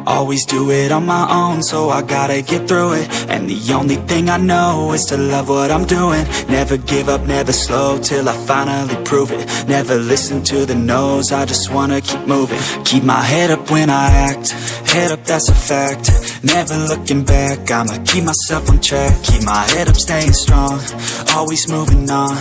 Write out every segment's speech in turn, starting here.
Always do it on my own, so I gotta get through it. And the only thing I know is to love what I'm doing. Never give up, never slow, till I finally prove it. Never listen to the no's, I just wanna keep moving. Keep my head up when I act, head up, that's a fact. Never looking back, I'ma keep myself on track. Keep my head up, staying strong, always moving on.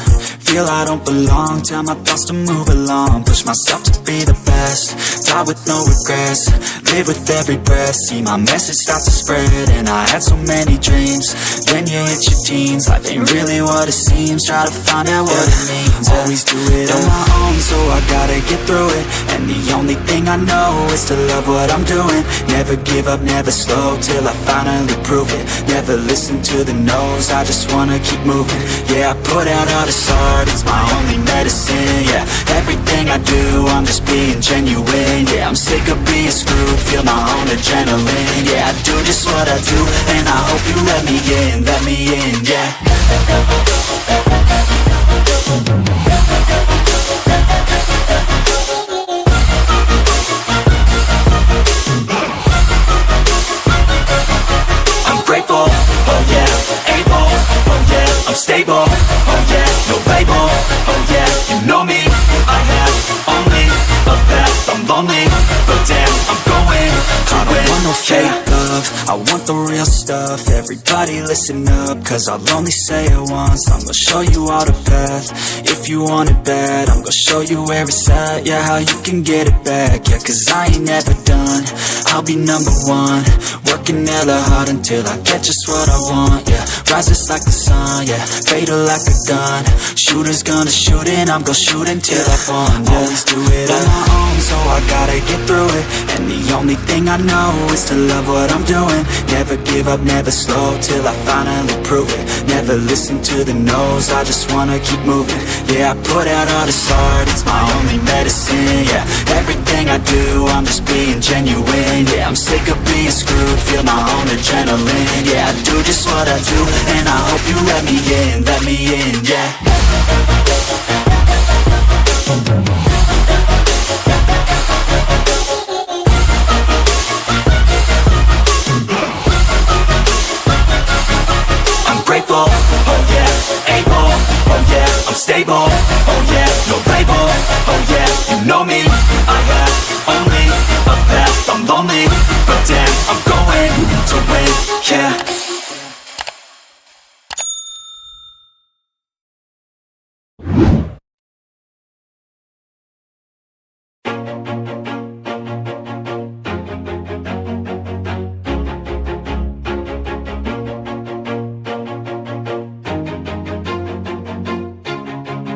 Feel I don't belong, tell my thoughts to move along. Push myself to be the best, die with no regrets. Live with every breath, see my message start to spread. And I had so many dreams, then you hit your teens. Life ain't really what it seems, try to find out what it means. Always do it on my own, so I gotta get through it. And the only thing I know is to love what I'm doing. Never give up, never slow, till I finally prove it. Never listen to the no's, I just wanna keep moving. Yeah, I put out all this art, it's my only medicine. Yeah, everything I do, I'm just being genuine. Yeah, I'm sick of being screwed, feel my own adrenaline. Yeah, I do just what I do, and I hope you let me in, yeah. I'm grateful, oh yeah, able, oh yeah, I'm stable, oh yeah, no label, oh yeah, you know me, I have only a path, I'm lonely, but damn, I'm going to win. I don't want no fake love, I want the real stuff. Everybody listen up, cause I'll only say it once. I'm gonna show you all the path, if you want it bad. I'm gonna show you where it's at, yeah, how you can get it back. Yeah, cause I ain't never done, I'll be number one. Working hella hard until I get just what I want, yeah. Rises like the sun, yeah, fatal like a gun. Shooter's gonna shoot and I'm gonna shoot until I fall, yeah. Always do it on my own, so I gotta get through it. And the only thing I know is to love what I'm doing. Never give up, never slow, till I finally prove it. Never listen to the no's, I just wanna keep moving. Yeah, I put out all this art, it's my only medicine. Yeah, everything I do, I'm just being genuine. Yeah, I'm sick of being screwed, feel my own adrenaline. Yeah, I do just what I do, and I hope you let me in, yeah. I'm grateful, oh yeah, able, oh yeah, I'm stable, oh yeah, no label, oh yeah, you know me, I have only a path, I'm lonely, but damn, I'm going to win, yeah.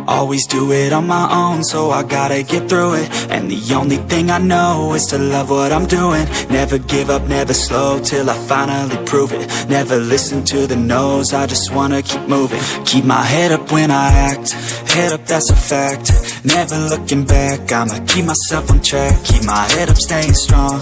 Always do it on my own, so I gotta get through it. And the only thing I know is to love what I'm doing. Never give up, never slow, till I finally prove it. Never listen to the no's, I just wanna keep moving. Keep my head up when I act, head up, that's a fact. Never looking back, I'ma keep myself on track. Keep my head up, staying strong,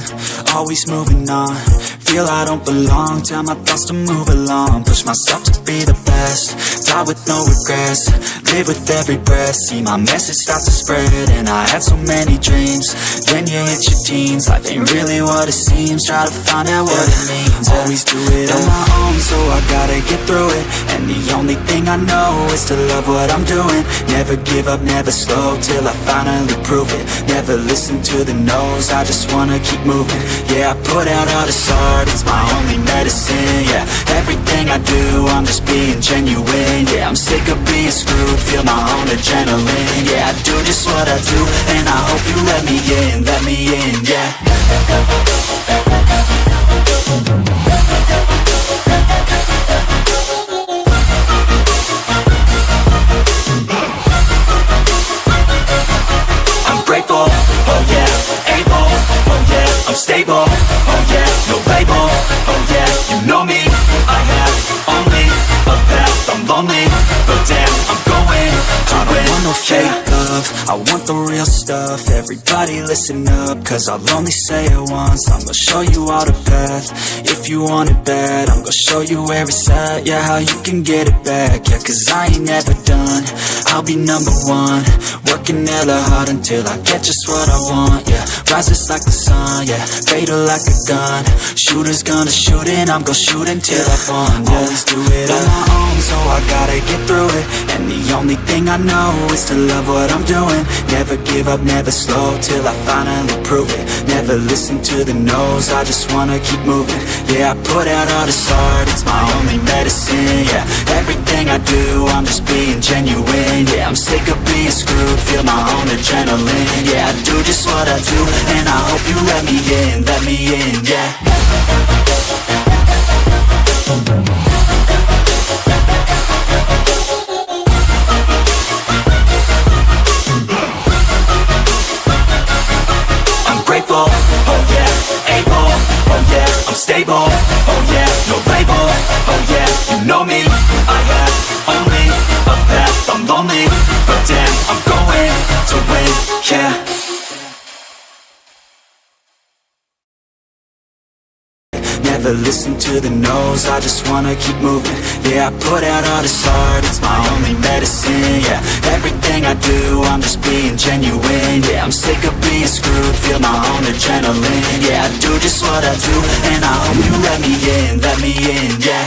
always moving on. Feel I don't belong, tell my thoughts to move along. Push myself to be the best, die with no regrets. Live with every breath, see my message start to spread. And I had so many dreams, then you hit your teens. Life ain't really what it seems, try to find out what it means. Always do it on my own, so I gotta get through it. And the only thing I know is to love what I'm doing. Never give up, never slow, till I finally prove it. Never listen to the no's, I just wanna keep moving. Yeah, I put out all this art, it's my only medicine. Yeah, everything I do, I'm just being genuine. Yeah, I'm sick of being screwed, feel my own adrenaline. Yeah, I do just what I do, and I hope you let me in, yeah. I'm grateful, oh yeah, able, oh yeah, I'm stable, oh yeah, no label, oh yeah, you know me, I have only a path, I'm lonely, but damn, I'm going to win. I don't want no fake love, I I want the real stuff, everybody listen up, cause I'll only say it once. I'm gonna show you all the path, if you want it bad. I'm gonna show you where it's at, yeah, how you can get it back. Yeah, cause I ain't never done, I'll be number one. Working hella hard until I get just what I want, yeah. Rises like the sun, yeah, fatal like a gun. Shooters gonna shoot and I'm gonna shoot until I fall, yeah. Always do it on my own, so I gotta get through it. And the only thing I know is to love what I'm doing. Never give up, never slow, till I finally prove it. Never listen to the no's, I just wanna keep moving. Yeah, I put out all this art, it's my only medicine, yeah. Everything I do, I'm just being genuine, yeah. I'm sick of being screwed, feel my own adrenaline, yeah. I do just what I do, and I hope you let me in, yeah. Grateful, oh yeah, able, oh yeah, I'm stable, oh yeah, no label, oh yeah, you know me, I have only a path, I'm lonely, but damn, I'm going to win, yeah. Never listen to the no's, I just wanna keep moving. Yeah, I put out all this art, it's my only medicine, yeah. Everything I do, I'm just being genuine, yeah. I'm sick of being screwed, feel my own adrenaline, yeah. I do just what I do, and I hope you let me in, yeah.